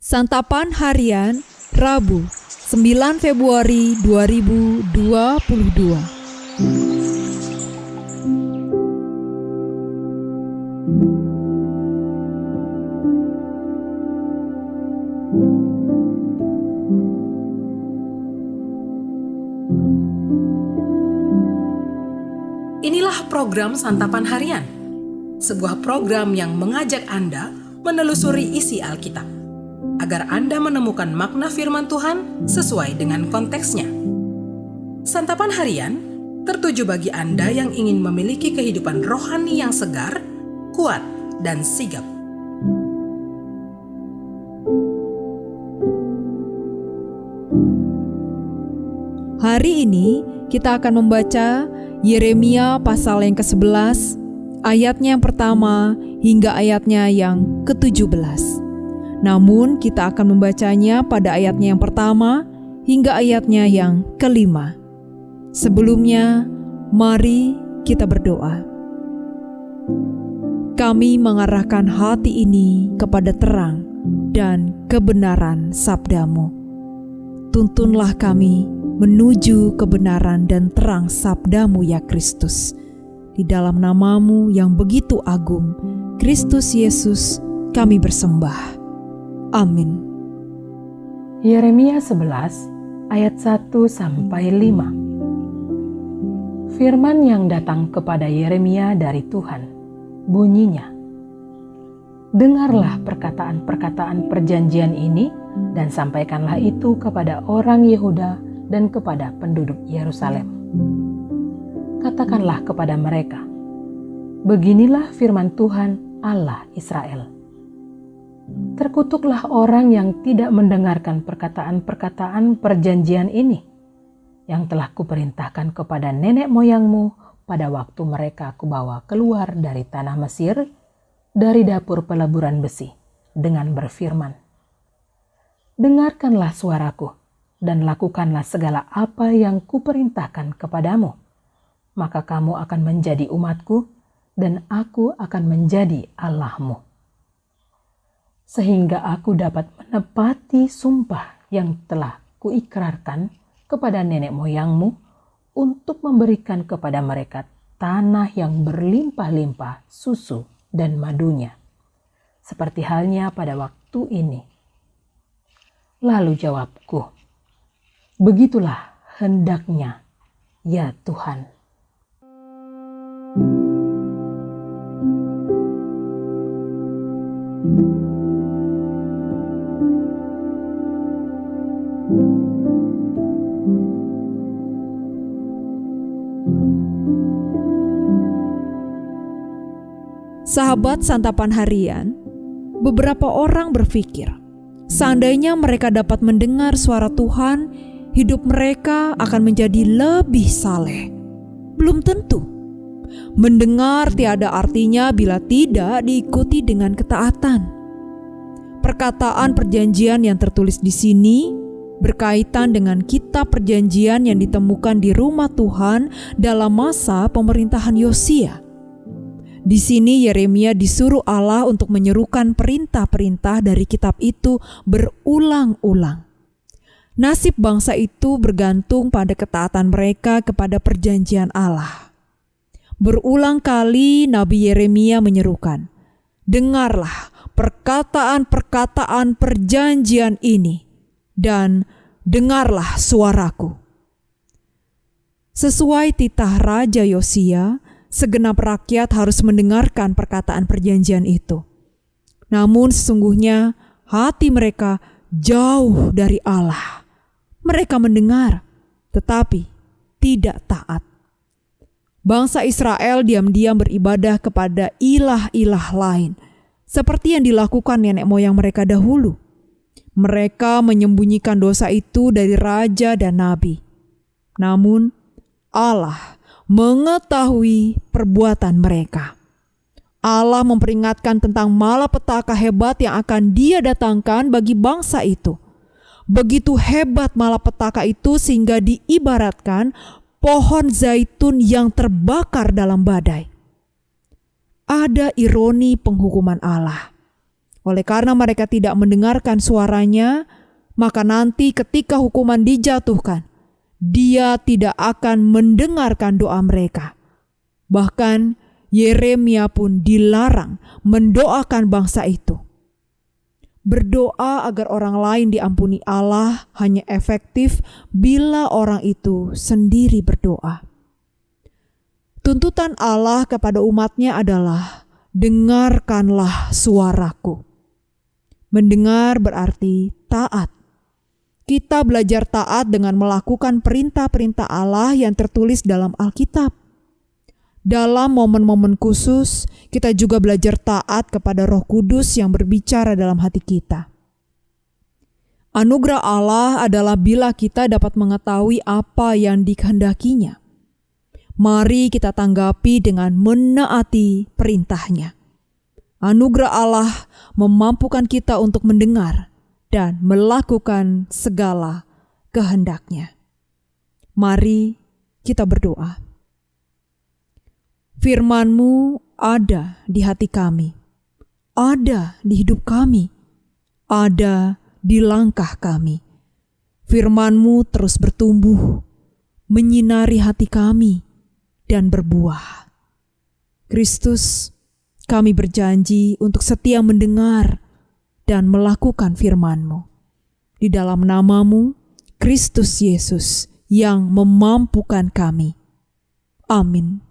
Santapan Harian Rabu 9 Februari 2022. Inilah program Santapan Harian, sebuah program yang mengajak Anda menelusuri isi Alkitab, agar Anda menemukan makna firman Tuhan sesuai dengan konteksnya. Santapan Harian tertuju bagi Anda yang ingin memiliki kehidupan rohani yang segar, kuat, dan sigap. Hari ini kita akan membaca Yeremia pasal yang ke-11, ayatnya yang pertama hingga ayatnya yang ke-17. Namun kita akan membacanya pada ayatnya yang pertama hingga ayatnya yang ke-5. Sebelumnya, mari kita berdoa. Kami mengarahkan hati ini kepada terang dan kebenaran sabda-Mu. Tuntunlah kami menuju kebenaran dan terang sabda-Mu ya Kristus. Di dalam nama-Mu yang begitu agung, Kristus Yesus, kami bersembah. Amin. Yeremia 11 ayat 1-5. Firman yang datang kepada Yeremia dari Tuhan, bunyinya: Dengarlah perkataan-perkataan perjanjian ini dan sampaikanlah itu kepada orang Yehuda dan kepada penduduk Yerusalem. Katakanlah kepada mereka, beginilah firman Tuhan Allah Israel. Terkutuklah orang yang tidak mendengarkan perkataan-perkataan perjanjian ini, yang telah kuperintahkan kepada nenek moyangmu pada waktu mereka kubawa keluar dari tanah Mesir, dari dapur peleburan besi, dengan berfirman, dengarkanlah suaraku, dan lakukanlah segala apa yang kuperintahkan kepadamu, maka kamu akan menjadi umatku, dan aku akan menjadi Allahmu. Sehingga aku dapat menepati sumpah yang telah kuikrarkan kepada nenek moyangmu untuk memberikan kepada mereka tanah yang berlimpah-limpah susu dan madunya, seperti halnya pada waktu ini. Lalu jawabku, begitulah hendaknya, ya Tuhan. Sahabat Santapan Harian, beberapa orang berpikir, seandainya mereka dapat mendengar suara Tuhan, hidup mereka akan menjadi lebih saleh. Belum tentu. Mendengar tiada artinya bila tidak diikuti dengan ketaatan. Perkataan perjanjian yang tertulis di sini berkaitan dengan kitab perjanjian yang ditemukan di rumah Tuhan dalam masa pemerintahan Yosia. Di sini Yeremia disuruh Allah untuk menyerukan perintah-perintah dari kitab itu berulang-ulang. Nasib bangsa itu bergantung pada ketaatan mereka kepada perjanjian Allah. Berulang kali Nabi Yeremia menyerukan, dengarlah perkataan-perkataan perjanjian ini, dan dengarlah suaraku. Sesuai titah Raja Yosia, segenap rakyat harus mendengarkan perkataan perjanjian itu. Namun sesungguhnya hati mereka jauh dari Allah. Mereka mendengar, tetapi tidak taat. Bangsa Israel diam-diam beribadah kepada ilah-ilah lain, seperti yang dilakukan nenek moyang mereka dahulu. Mereka menyembunyikan dosa itu dari raja dan nabi. Namun Allah mengetahui perbuatan mereka. Allah memperingatkan tentang malapetaka hebat yang akan Dia datangkan bagi bangsa itu. Begitu hebat malapetaka itu sehingga diibaratkan pohon zaitun yang terbakar dalam badai. Ada ironi penghukuman Allah. Oleh karena mereka tidak mendengarkan suaranya, maka nanti ketika hukuman dijatuhkan, Dia tidak akan mendengarkan doa mereka. Bahkan Yeremia pun dilarang mendoakan bangsa itu. Berdoa agar orang lain diampuni Allah hanya efektif bila orang itu sendiri berdoa. Tuntutan Allah kepada umat-Nya adalah, dengarkanlah suaraku. Mendengar berarti taat. Kita belajar taat dengan melakukan perintah-perintah Allah yang tertulis dalam Alkitab. Dalam momen-momen khusus, kita juga belajar taat kepada Roh Kudus yang berbicara dalam hati kita. Anugerah Allah adalah bila kita dapat mengetahui apa yang dikehendakinya. Mari kita tanggapi dengan menaati perintah-Nya. Anugerah Allah memampukan kita untuk mendengar dan melakukan segala kehendak-Nya. Mari kita berdoa. Firman-Mu ada di hati kami, ada di hidup kami, ada di langkah kami. Firman-Mu terus bertumbuh, menyinari hati kami, dan berbuah. Kristus, kami berjanji untuk setia mendengar dan melakukan firman-Mu. Di dalam nama-Mu, Kristus Yesus, yang memampukan kami. Amin.